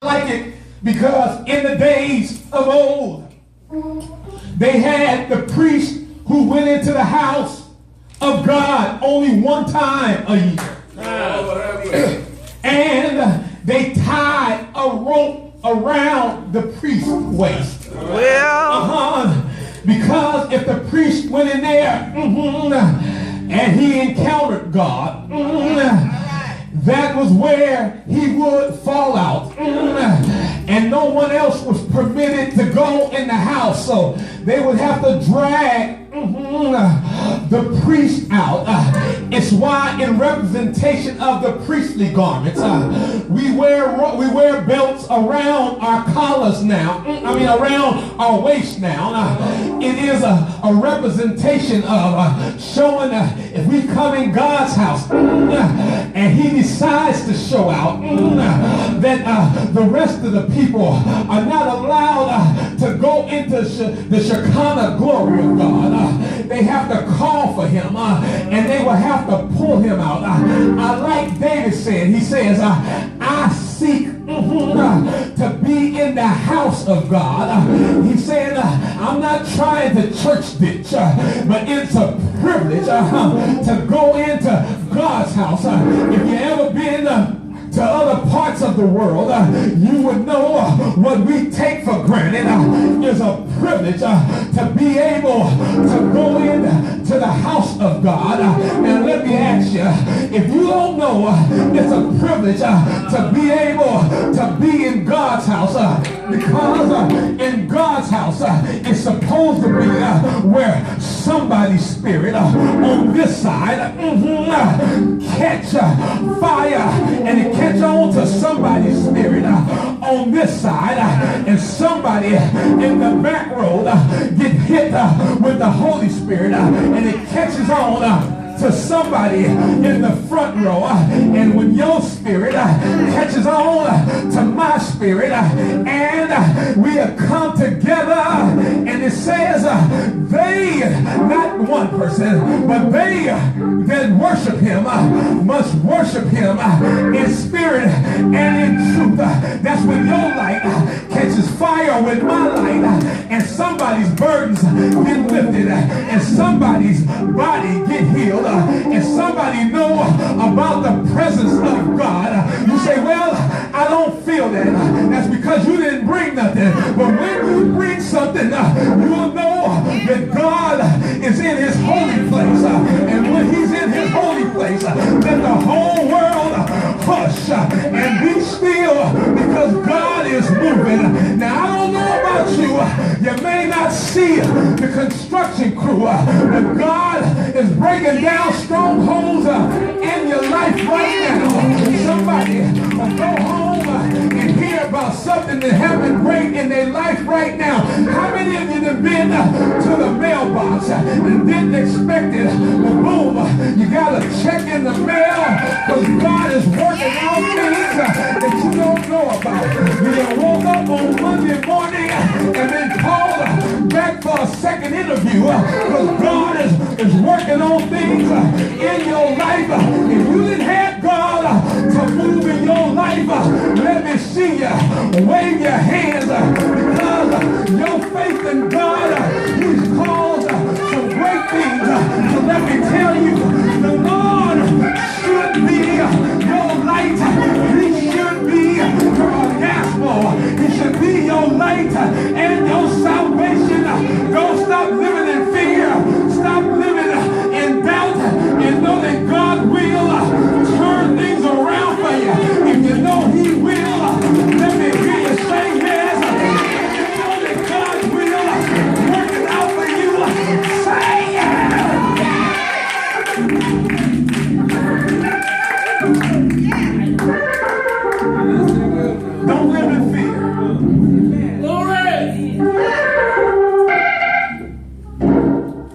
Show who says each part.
Speaker 1: like it because in the days of old, they had the priest who went into the house of God only one time a year. And they tied a rope around the priest's waist. Because if the priest went in there and he encountered God, that was where he would fall out. And no one else was permitted to go in the house. So they would have to drag the priest out. It's why in representation of the priestly garments, we wear belts around our collars now. Around our waist now. It is a representation of showing if we come in God's house and he decides to show out that the rest of the people are not allowed to go into the Shekinah glory of God. They have to call for him and they will have to pull him out. I like David said, he says, I seek to be in the house of God. He said, I'm not trying to church ditch, but it's a privilege to go into God's house. If you ever been to other parts of the world, you would know what we take for granted is a privilege to be able to go into the house of God. And let me ask you, if you don't know, it's a privilege to be able to be in God's house, because in God's house it's supposed to be where somebody's spirit on this side catch fire and it catch on to somebody's spirit on this side, and somebody in the back row get hit with the Holy Spirit and it catches on to somebody in the front row, and when your spirit catches on to my spirit and we come together, and it says they, not one person, but they that worship him must worship him in spirit and in truth. That's when your light catches fire with my light, and somebody's burdens get lifted, and somebody's body get healed, and somebody know about the presence of God. You say, well, I don't feel that. That's because you didn't bring nothing. But when you bring something, you'll know that God is in his holy place. And when he's in his holy place, let the whole world hush and be still, because God is moving. Now, I don't know about you. You may not see the construction crew, but God is breaking down strongholds in your life right now. Somebody will go home and hear about something that happened great in their life right now. How many of you have been to the mailbox and didn't expect it, but boom, you got a check in the mail because God is working out things that you don't know about. You woke up on Monday morning and then called back for a second interview because God is working on things in your life. If you didn't have God to move in your life, let me see you wave your hands, because your faith in God, he's caused some great things. So let me tell you, the Lord should be your light. He should be your gospel. He should be your light and your salvation. Don't stop living in fear. Stop living in doubt, and know that God will turn things around for you. If you know he will, let me hear you say yes. If you know that God will work it out for you, say yes.